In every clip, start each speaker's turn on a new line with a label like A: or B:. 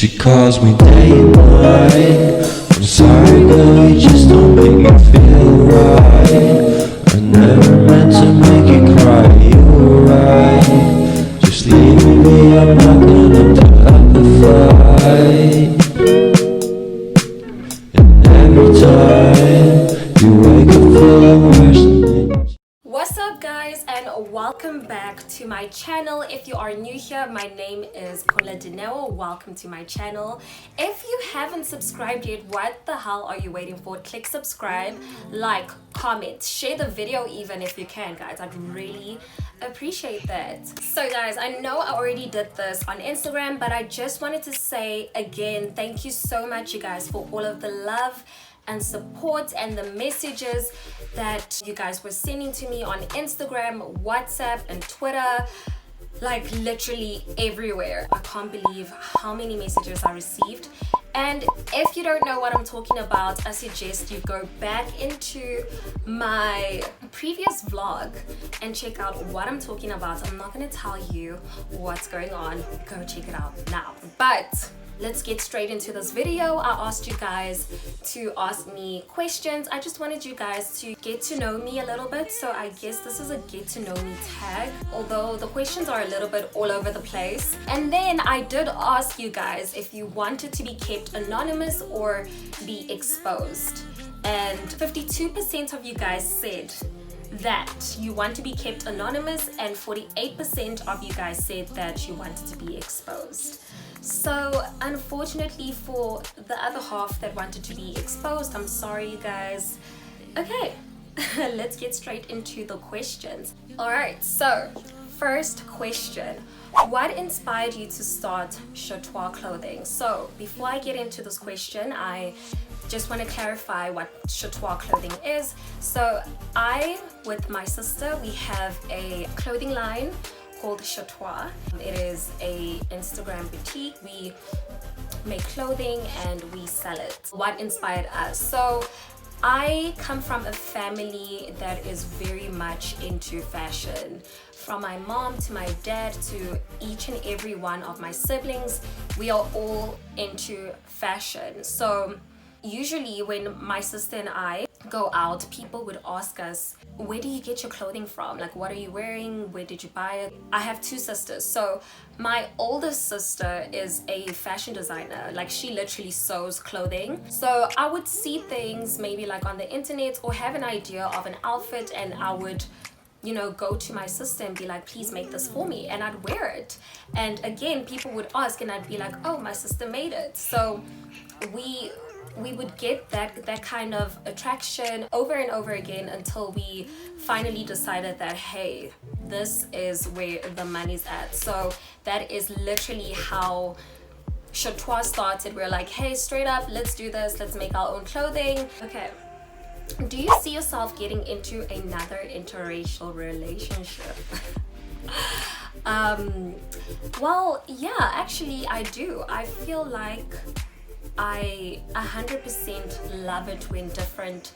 A: She calls me day and night. I'm sorry girl, you just don't make me feel right. I never meant to make you cry, you were right. Just leave me be, I'm not gonna put up a fight. And every time you wake up feeling worse than
B: What's up guys, and welcome back to my channel. If you are new here, my name is Dineo. Welcome to my channel. If you haven't subscribed yet, what the hell are you waiting for? Click subscribe, like, comment, share the video even if you can, guys. I'd really appreciate that. So guys, I know I already did this on Instagram, but I just wanted to say again, thank you so much you guys for all of the love and support and the messages that you guys were sending to me on Instagram, WhatsApp and Twitter, like literally everywhere. I can't believe how many messages I received. And if you don't know what I'm talking about, I suggest you go back into my previous vlog and check out what I'm talking about. I'm not going to tell you what's going on. Go check it out now. But let's get straight into this video. I asked you guys to ask me questions. I just wanted you guys to get to know me a little bit. So I guess this is a get to know me tag, although the questions are a little bit all over the place. And then I did ask you guys if you wanted to be kept anonymous or be exposed. And 52% of you guys said that you want to be kept anonymous, and 48% of you guys said that you wanted to be exposed. So unfortunately for the other half that wanted to be exposed, I'm sorry you guys. Okay, let's get straight into the questions. Alright, so first question. What inspired you to start Choutois clothing? So before I get into this question, I just want to clarify what Choutois clothing is. So I, with my sister, we have a clothing line called Choutois. It is a Instagram boutique. We make clothing and we sell it. What inspired us? So I come from a family that is very much into fashion. From my mom to my dad to each and every one of my siblings, we are all into fashion. So usually when my sister and I go out, people would ask us, where do you get your clothing from? Like, what are you wearing? Where did you buy it? I have two sisters. So my oldest sister is a fashion designer. Like, she literally sews clothing. So I would see things maybe like on the internet or have an idea of an outfit, and I would, you know, go to my sister and be like, please make this for me, and I'd wear it. And again, people would ask and I'd be like, oh, my sister made it. So we would get that kind of attraction over and over again until we finally decided that, hey, this is where the money's at. So that is literally how Choutois started. We're like, hey, straight up, let's do this, let's make our own clothing. Okay, do you see yourself getting into another interracial relationship? Well, yeah, actually I do. I feel like I 100% love it when different,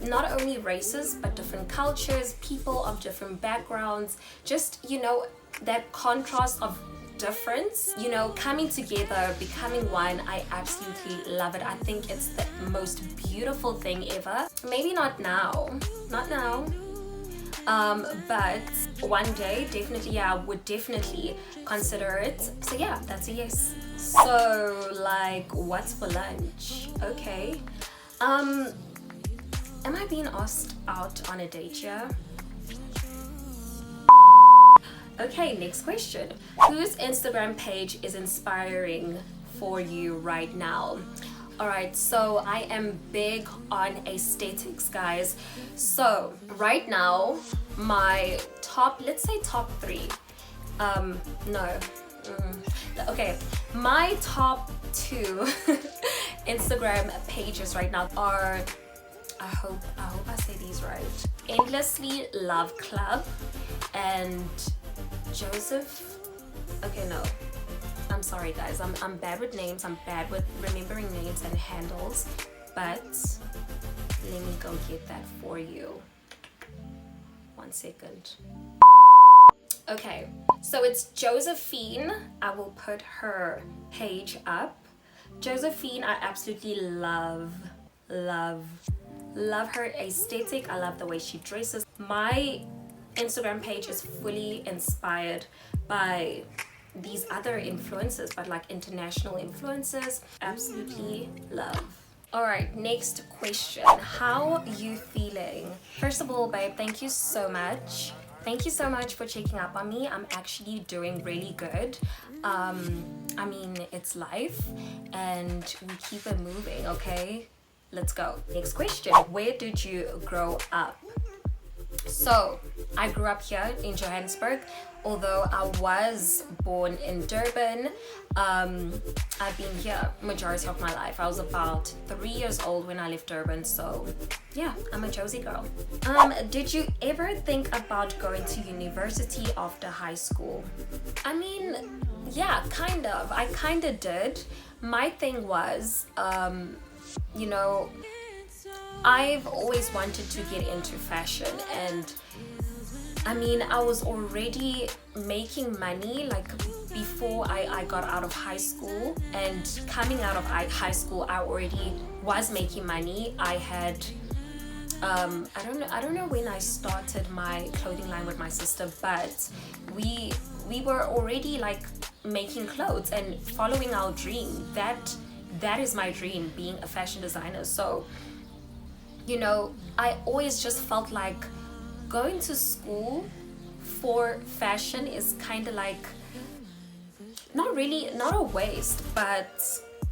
B: not only races, but different cultures, people of different backgrounds, just, you know, that contrast of difference, you know, coming together, becoming one. I absolutely love it. I think it's the most beautiful thing ever. Maybe not now, but one day, definitely, yeah, I would definitely consider it. So yeah, that's a yes. So like, what's for lunch? Okay. Am I being asked out on a date here? Okay, next question. Whose Instagram page is inspiring for you right now? Alright, so I am big on aesthetics, guys. So right now, my top, let's say top three. Okay, my top two Instagram pages right now are, I hope I say these right, Endlessly Love Club and Joseph. Okay, no, I'm sorry guys, I'm bad with names, I'm bad with remembering names and handles, but let me go get that for you. 1 second. Okay, so it's Josephine. I will put her page up. Josephine, I absolutely love her aesthetic. I love the way she dresses. My Instagram page is fully inspired by these other influencers, but like international influencers. Absolutely love. All right, next question. How you feeling? First of all, babe, thank you so much. Thank you so much for checking up on me. I'm actually doing really good. I mean, it's life and we keep it moving, okay? Let's go. Next question. Where did you grow up? So I grew up here in Johannesburg, although I was born in Durban. I've been here majority of my life. I was about 3 years old when I left Durban, so yeah, I'm a Josie girl. Did you ever think about going to university after high school? I mean, yeah, kind of. I kind of did. My thing was, you know, I've always wanted to get into fashion, and I mean, I was already making money like before I got out of high school, and coming out of high school I already was making money. I had I don't know when I started my clothing line with my sister, but we were already like making clothes and following our dream. That is my dream, being a fashion designer. So, you know, I always just felt like going to school for fashion is kind of like not a waste, but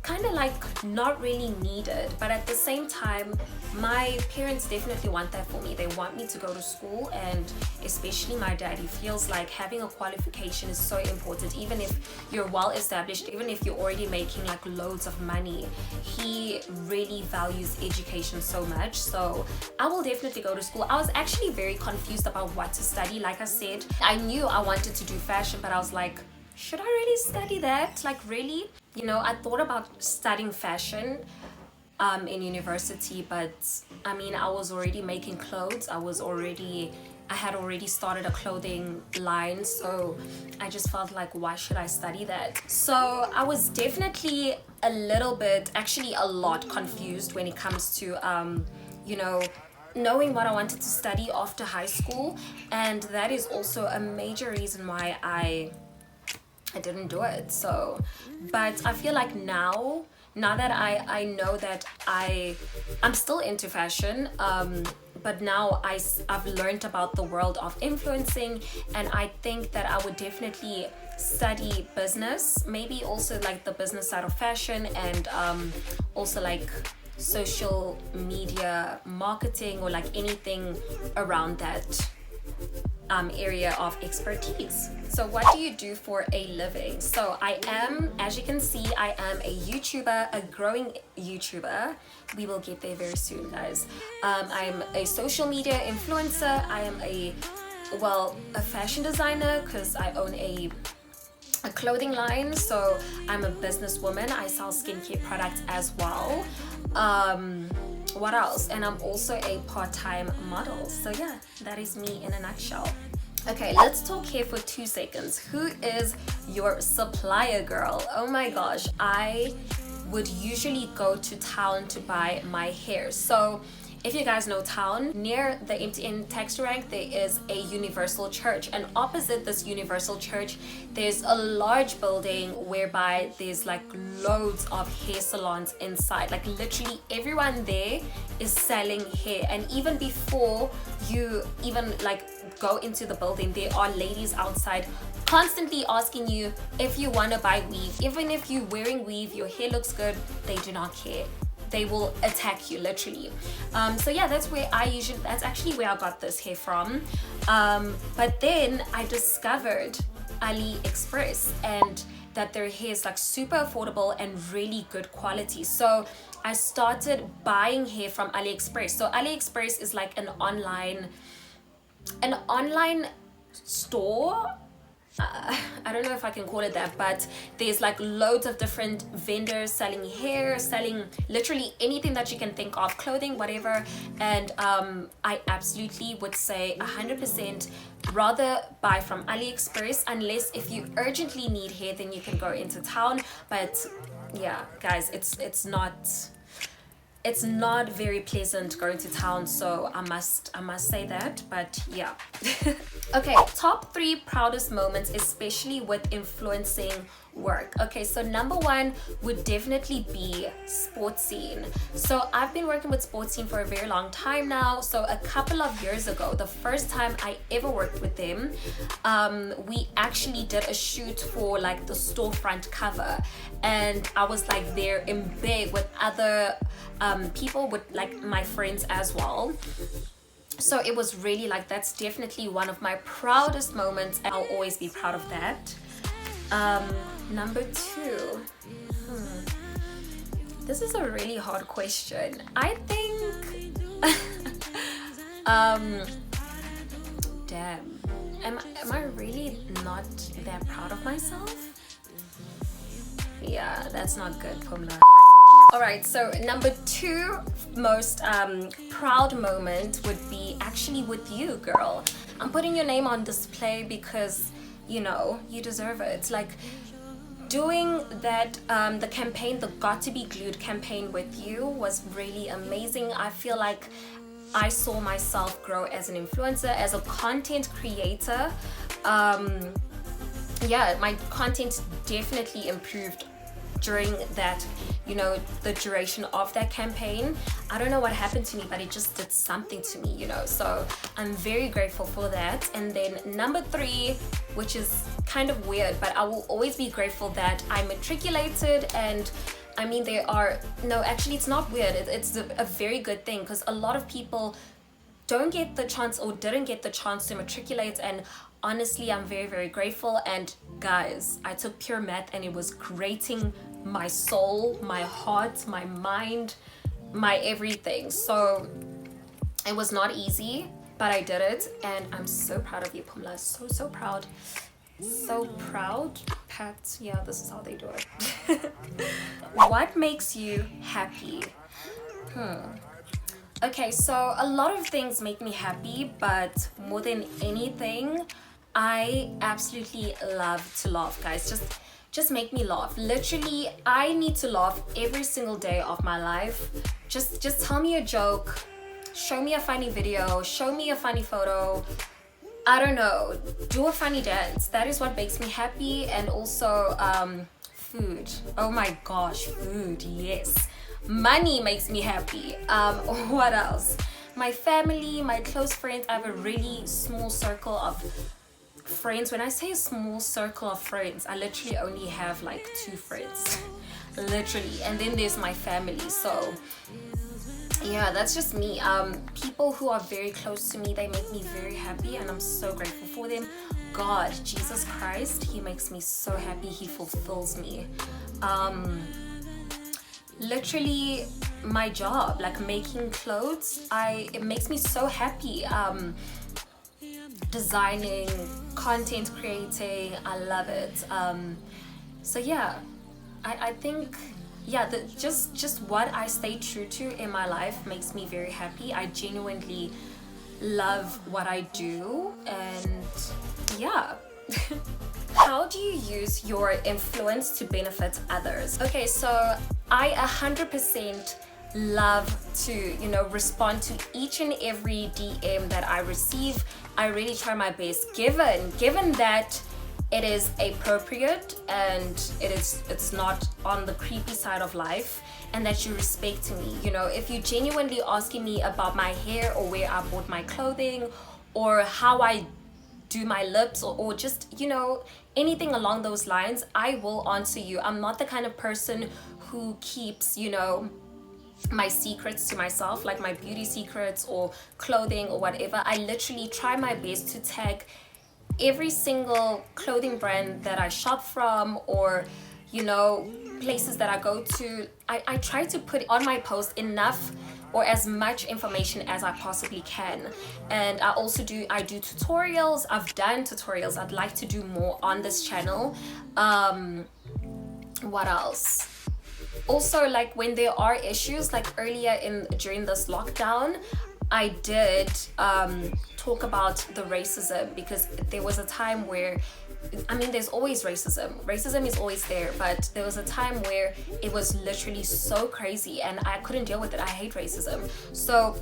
B: kind of like not really needed. But at the same time, my parents definitely want that for me. They want me to go to school, and especially my dad, he feels like having a qualification is so important. Even if you're well established, even if you're already making like loads of money, he really values education so much. So I will definitely go to school. I was actually very confused about what to study. Like I said, I knew I wanted to do fashion, but I was like, should I really study that? Like, really? You know, I thought about studying fashion in university, but I mean, I was already making clothes. I had already started a clothing line, so I just felt like, why should I study that? So I was definitely a little bit, actually a lot confused when it comes to, you know, knowing what I wanted to study after high school. And that is also a major reason why I didn't do it. So, but I feel like now that I know that I'm still into fashion, but now I've learned about the world of influencing, and I think that I would definitely study business, maybe also like the business side of fashion, and also like social media marketing, or like anything around that area of expertise. So what do you do for a living? So I am, as you can see, I am a YouTuber, a growing YouTuber. We will get there very soon, guys. I'm a social media influencer. I am a fashion designer, because I own a clothing line. So I'm a businesswoman. I sell skincare products as well. What else? And I'm also a part-time model. So yeah, that is me in a nutshell. Okay, let's talk here for 2 seconds. Who is your supplier girl? Oh my gosh, I would usually go to town to buy my hair. So if you guys know town, near the MTN taxi rank, there is a Universal Church, and opposite this Universal Church, there's a large building whereby there's like loads of hair salons inside. Like literally everyone there is selling hair, and even before you even like go into the building, there are ladies outside constantly asking you if you want to buy weave. Even if you're wearing weave, your hair looks good, they do not care. They will attack you literally. So yeah, that's actually where I got this hair from. But then I discovered AliExpress, and that their hair is like super affordable and really good quality. So I started buying hair from AliExpress. So AliExpress is like an online store. I don't know if I can call it that, but there's like loads of different vendors selling hair, selling literally anything that you can think of, clothing, whatever. And I absolutely would say 100% rather buy from AliExpress, unless if you urgently need hair, then you can go into town. But yeah, guys, it's not very pleasant going to town, so I must say that. But yeah. Okay, top 3 proudest moments, especially with influencing work. Okay, so number 1 would definitely be Sportscene. So I've been working with Sportscene for a very long time now. So a couple of years ago, the first time I ever worked with them, we actually did a shoot for like the storefront cover, and I was like there in bed with other people, with like my friends as well. So it was really like, that's definitely one of my proudest moments, and I'll always be proud of that. Number 2, this is a really hard question. I think damn, am I really not that proud of myself? Yeah, that's not good, Pumla. Alright, so number 2 most proud moment would be actually with you, girl. I'm putting your name on display because, you know, you deserve it. Like, doing that, the campaign, the Got to Be Glued campaign with you was really amazing. I feel like I saw myself grow as an influencer, as a content creator. Yeah, my content definitely improved during that, you know, the duration of that campaign. I don't know what happened to me, but it just did something to me, you know, so I'm very grateful for that. And then number 3, which is kind of weird, but I will always be grateful that I matriculated. And I mean, actually it's not weird, it's a very good thing, because a lot of people don't get the chance or didn't get the chance to matriculate, and honestly, I'm very, very grateful. And guys, I took pure math and it was grating my soul, my heart, my mind, my everything. So it was not easy, but I did it, and I'm so proud of you, Pumla. So proud. So proud. Pat, yeah, this is how they do it. What makes you happy? Okay, so a lot of things make me happy, but more than anything, I absolutely love to laugh, guys. Just make me laugh. Literally, I need to laugh every single day of my life. Just tell me a joke, show me a funny video, show me a funny photo. I don't know, do a funny dance. That is what makes me happy. And also food. Oh my gosh, food, yes. Money makes me happy. What else? My family, my close friends. I have a really small circle of friends. When I say a small circle of friends, I literally only have like 2 friends. Literally. And then there's my family. So yeah, that's just me. People who are very close to me, they make me very happy, and I'm so grateful for them. God, Jesus Christ, he makes me so happy. He fulfills me. Literally my job, like making clothes, it makes me so happy. Designing, content creating, I love it. So yeah, I think, yeah, just what I stay true to in my life makes me very happy. I genuinely love what I do, and yeah. How do you use your influence to benefit others? Okay, so I 100% love to, you know, respond to each and every DM that I receive. I really try my best, given that it is appropriate and it's not on the creepy side of life, and that you respect me. You know, if you're genuinely asking me about my hair, or where I bought my clothing, or how I do my lips, or just, you know, anything along those lines, I will answer you. I'm not the kind of person who keeps, you know, my secrets to myself, like my beauty secrets or clothing or whatever. I literally try my best to tag every single clothing brand that I shop from, or, you know, places that I go to. I try to put on my post enough or as much information as I possibly can. And I do tutorials. I've done tutorials. I'd like to do more on this channel. What else? Also, like when there are issues, like during this lockdown, I did talk about the racism, because there was a time where, I mean, there's always racism. Racism is always there, but there was a time where it was literally so crazy and I couldn't deal with it. I hate racism. So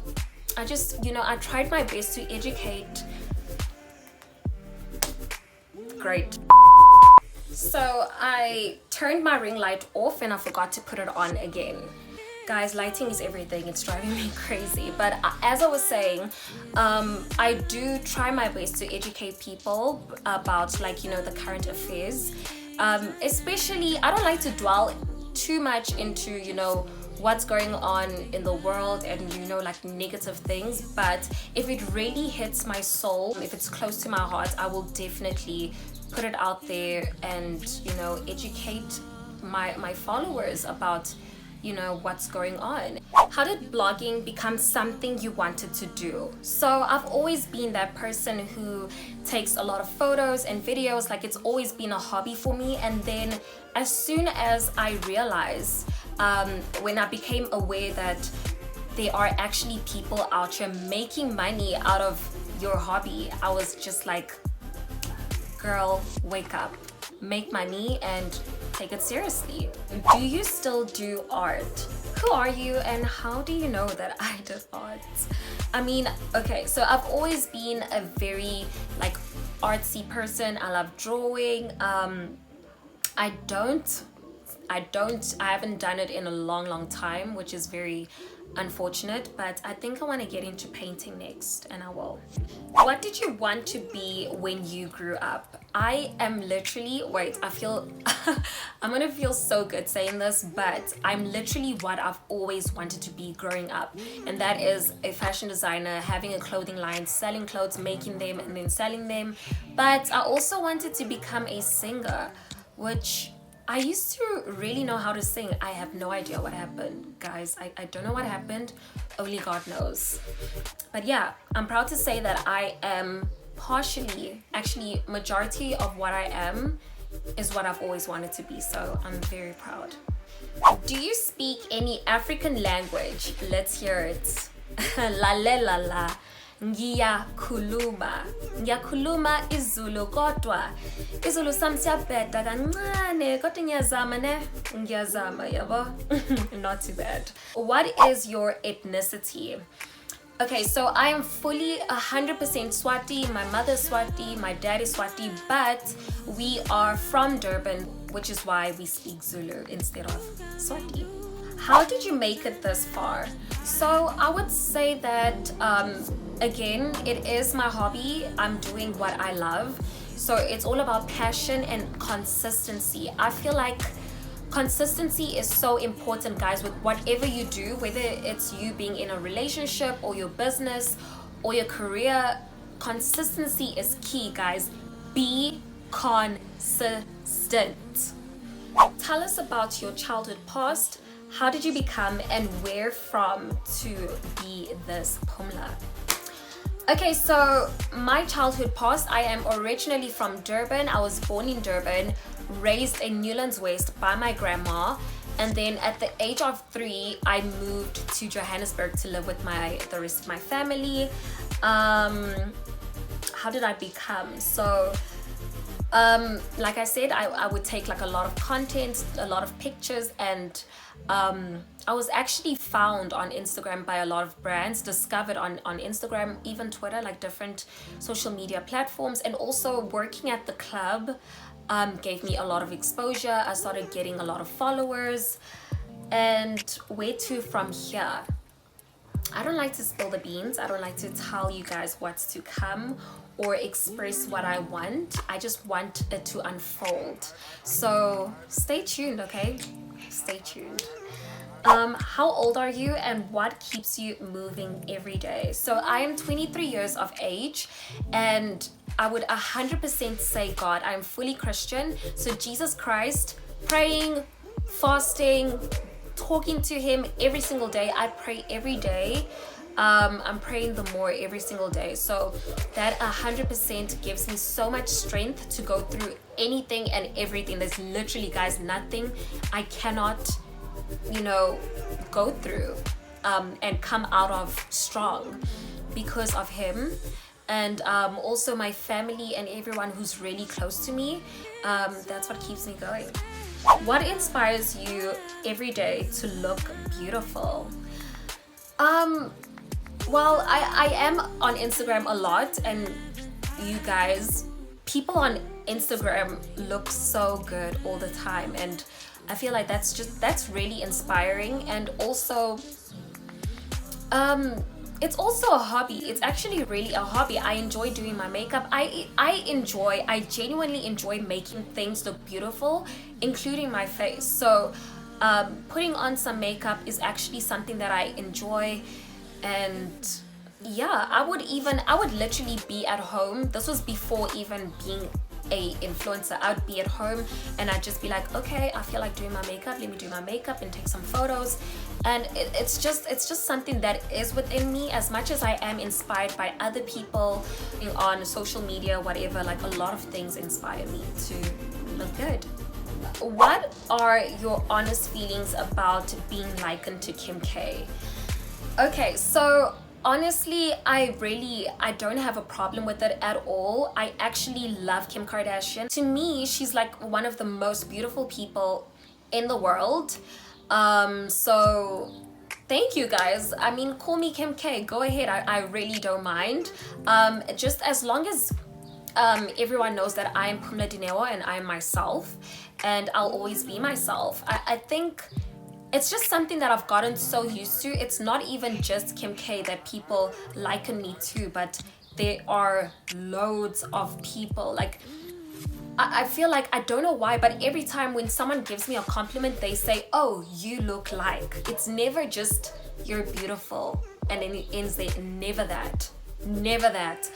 B: I just, I tried my best to educate. Great. So I turned my ring light off and I forgot to put it on again. Guys, lighting is everything. It's driving me crazy. But as I was saying, I do try my best to educate people about, like, the current affairs. Especially, I don't like to dwell too much into, what's going on in the world and, like, negative things. But if it really hits my soul, if it's close to my heart, I will definitely put it out there and, educate my followers about what's going on. How did blogging become something you wanted to do? So I've always been that person who takes a lot of photos and videos. Like, it's always been a hobby for me. And then as soon as I realized, when I became aware that there are actually people out here making money out of your hobby, I was just like, girl, wake up, make money and take it seriously. Do you still do art? Who are you and how do you know that I did art? I mean, okay, so I've always been a very, like, artsy person. I love drawing. I haven't done it in a long time, which is very unfortunate, but I think I want to get into painting next, and I will. What did you want to be when you grew up? I am literally, wait, I feel I'm gonna feel so good saying this, but I'm literally what I've always wanted to be growing up, and that is a fashion designer, having a clothing line, selling clothes, making them and then selling them. But I also wanted to become a singer, which I used to really know how to sing. I have no idea what happened, guys. I don't know what happened. Only God knows. But yeah, I'm proud to say that I am partially, actually majority of what I am is what I've always wanted to be. So I'm very proud. Do you speak any African language? Let's hear it. La. Ngiyakhuluma isiZulu, kodwa isiZulu sami siyabheda kancane, kodwa ngiyazama yabo. Not too bad. What is your ethnicity? Okay, so I am fully 100% Swati. My mother's Swati, my dad is Swati, but we are from Durban, which is why we speak Zulu instead of Swati. How did you make it this far? So I would say that again, it is my hobby. I'm doing what I love. So it's all about passion and consistency. I feel like consistency is so important, guys, with whatever you do, whether it's you being in a relationship or your business or your career. Consistency is key, guys. Be consistent. Tell us about your childhood past. How did you become and where from to be this Pumla? Okay, so my childhood past, I am originally from Durban. I was born in Durban, raised in Newlands West by my grandma, and then at the age of 3, I moved to Johannesburg to live with the rest of my family. How did I become? So like I said, I would take like a lot of content, a lot of pictures, and I was actually found on Instagram by a lot of brands, discovered on Instagram, even Twitter, like different social media platforms. And also working at the club gave me a lot of exposure. I started getting a lot of followers. And where to from here? I don't like to spill the beans. I don't like to tell you guys what's to come or express what I want. I just want it to unfold. So stay tuned, okay? Stay tuned. How old are you and what keeps you moving every day? So I am 23 years of age, and I would 100% say God. I'm fully Christian. So Jesus Christ, praying, fasting, talking to him every single day. I pray every day. I'm praying the more every single day. So that 100% gives me so much strength to go through anything and everything. There's literally, guys, nothing I cannot, go through. and come out of strong because of him. And also my family and everyone who's really close to me. That's what keeps me going. What inspires you every day to look beautiful? Well, I am on Instagram a lot, and you guys, people on Instagram look so good all the time, and I feel like that's really inspiring. And also it's also a hobby. It's actually really a hobby. I enjoy doing my makeup. I genuinely enjoy making things look beautiful, including my face. So putting on some makeup is actually something that I enjoy. And yeah, I would literally be at home. This was before even being a influencer. I'd be at home and I'd just be like, okay, I feel like doing my makeup, let me do my makeup and take some photos. And it's just something that is within me. As much as I am inspired by other people on social media, whatever, like a lot of things inspire me to look good. What are your honest feelings about being likened to Kim K? Okay, so honestly, I don't have a problem with it at all. I actually love Kim Kardashian. To me, she's like one of the most beautiful people in the world. So thank you guys. I mean, call me Kim K, go ahead. I really don't mind. Just as long as everyone knows that I am Pumla Dineo and I am myself, and I'll always be myself. I think it's just something that I've gotten so used to. It's not even just Kim K that people liken me to, but there are loads of people. Like, I feel like, I don't know why, but every time when someone gives me a compliment, they say, oh, you look like. It's never just, you're beautiful, and then it ends there. Never that. Never that.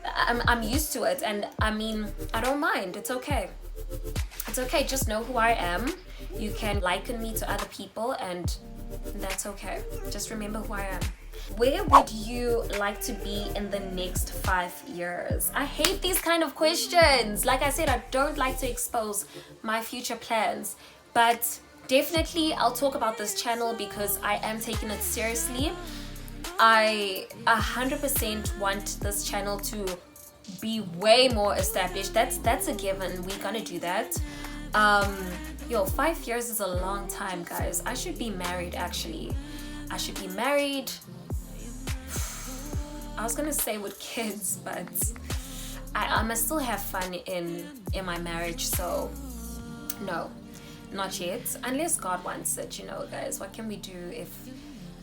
B: I'm used to it, and I mean, I don't mind. It's okay. It's okay. Just know who I am. You can liken me to other people, and that's okay. Just remember who I am. Where would you like to be in the next 5 years? I hate these kind of questions. Like I said, I don't like to expose my future plans, but definitely I'll talk about this channel because I am taking it seriously. I 100% want this channel to be way more established. That's a given. We're gonna do that. 5 years is a long time, guys. I should be married, actually. I should be married. I was gonna say with kids, but I must still have fun in my marriage. So no, not yet, unless God wants it. Guys, what can we do if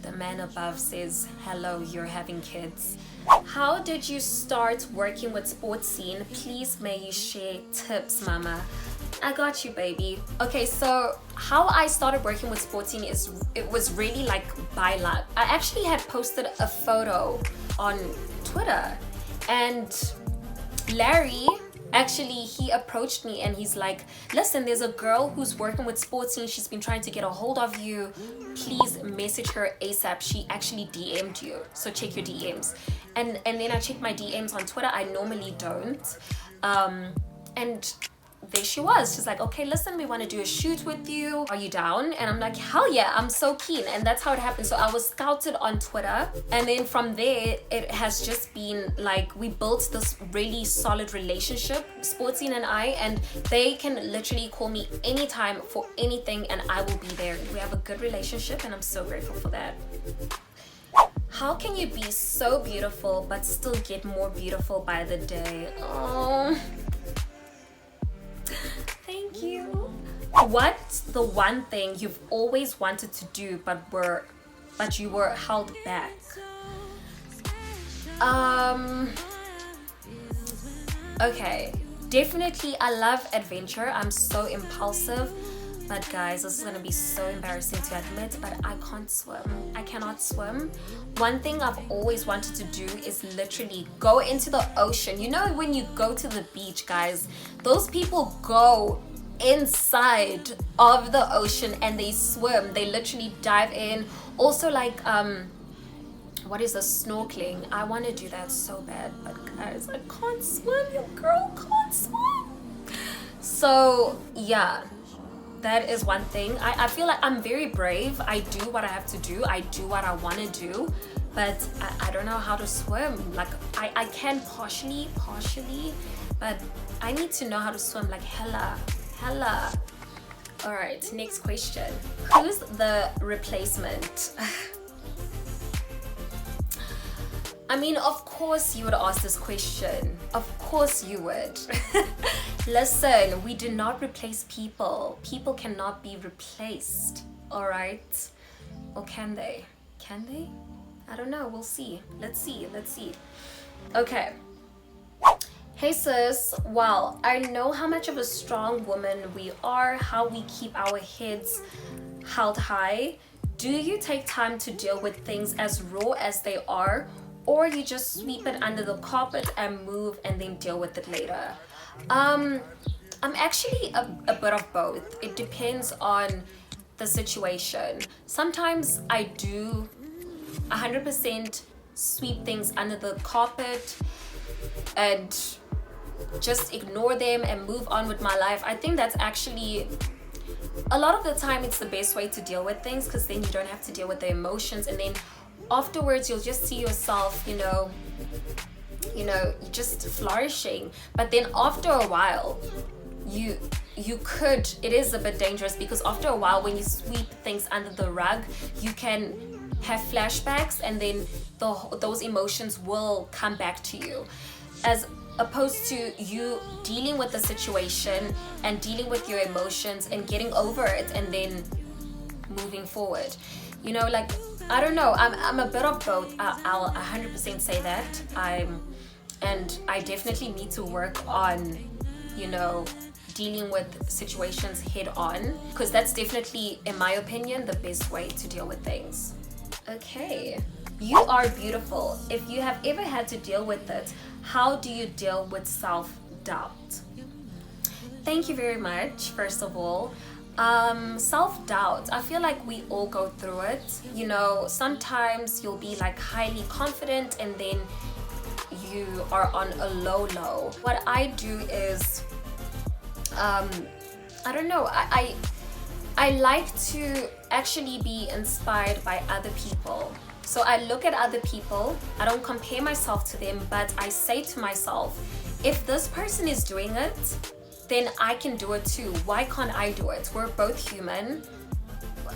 B: the man above says, hello, you're having kids? How did you start working with Sportscene? Please may you share tips, mama. I got you, baby. Okay, so how I started working with Sportscene it was really like by luck. I actually had posted a photo on Twitter, and Larry, actually, he approached me and he's like, listen, there's a girl who's working with Sportscene. She's been trying to get a hold of you. Please message her ASAP. She actually DM'd you, so check your DMs. And then I checked my DMs on Twitter. I normally don't. And there she was. She's like, okay, listen, we want to do a shoot with you. Are you down? And I'm like, hell yeah, I'm so keen. And that's how it happened. So I was scouted on Twitter, and then from there it has just been like, we built this really solid relationship, Sportscene and I, and they can literally call me anytime for anything and I will be there. We have a good relationship and I'm so grateful for that. How can you be so beautiful but still get more beautiful by the day? Oh, thank you. What's the one thing you've always wanted to do but you were held back? Okay, definitely I love adventure. I'm so impulsive, but guys, this is gonna be so embarrassing to admit, but I can't swim. I cannot swim. One thing I've always wanted to do is literally go into the ocean. You know, when you go to the beach, guys, those people go inside of the ocean and they swim. They literally dive in. Also, like what is the snorkeling? I want to do that so bad, but guys, I can't swim. Your girl can't swim. So yeah, that is one thing. I feel like I'm very brave. I do what I have to do. I do what I want to do, but I don't know how to swim. Like I can partially, but I need to know how to swim like hella. All right, next question. Who's the replacement? I mean, of course you would ask this question. Of course you would. Listen, we do not replace people. People cannot be replaced, all right? Or can they? Can they? I don't know, we'll see. Let's see. Okay. Hey sis, wow, I know how much of a strong woman we are, how we keep our heads held high. Do you take time to deal with things as raw as they are, or you just sweep it under the carpet and move and then deal with it later? I'm actually a bit of both. It depends on the situation. Sometimes I do 100% sweep things under the carpet and just ignore them and move on with my life. I think that's actually, a lot of the time, it's the best way to deal with things, because then you don't have to deal with the emotions, and then afterwards you'll just see yourself, you know, just flourishing. But then after a while, you could, it is a bit dangerous, because after a while when you sweep things under the rug, you can have flashbacks, and then those emotions will come back to you, as opposed to you dealing with the situation and dealing with your emotions and getting over it and then moving forward. You know, like, I don't know, I'm a bit of both. I'll 100% say that. And I definitely need to work on, you know, dealing with situations head on, because that's definitely, in my opinion, the best way to deal with things. Okay, you are beautiful. If you have ever had to deal with it, how do you deal with self-doubt? Thank you very much, first of all. Self-doubt, I feel like we all go through it. You know, sometimes you'll be like highly confident and then you are on a low. What I do is, I don't know, I like to actually be inspired by other people. So I look at other people, I don't compare myself to them, but I say to myself, if this person is doing it, then I can do it too. Why can't I do it? We're both human.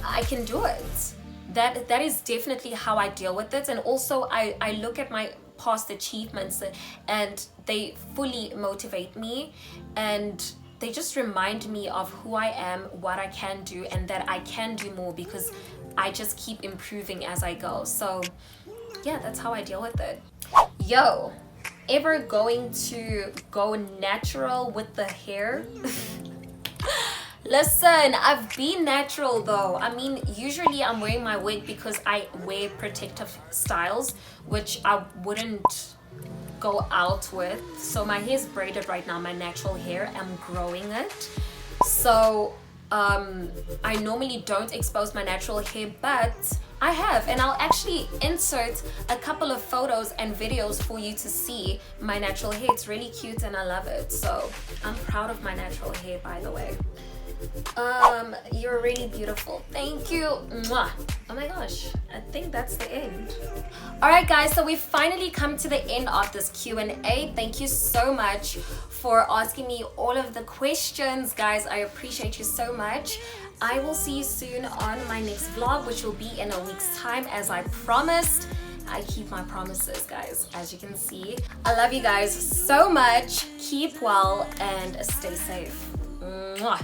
B: I can do it. That is definitely how I deal with it. And also I look at my past achievements and they fully motivate me, and they just remind me of who I am, what I can do, and that I can do more, because I just keep improving as I go. So yeah, that's how I deal with it. Yo, ever going to go natural with the hair? Listen, I've been natural though. I mean, usually I'm wearing my wig because I wear protective styles, which I wouldn't go out with. So my hair is braided right now, my natural hair. I'm growing it. So I normally don't expose my natural hair, but I have, and I'll actually insert a couple of photos and videos for you to see my natural hair. It's really cute and I love it. So I'm proud of my natural hair, by the way. You're really beautiful. Thank you. Mwah. Oh my gosh, I think that's the end. All right guys, so we've finally come to the end of this Q&A. Thank you so much for asking me all of the questions, guys. I appreciate you so much. I will see you soon on my next vlog, which will be in a week's time, as I promised. I keep my promises, guys, as you can see. I love you guys so much. Keep well and stay safe. Mwah.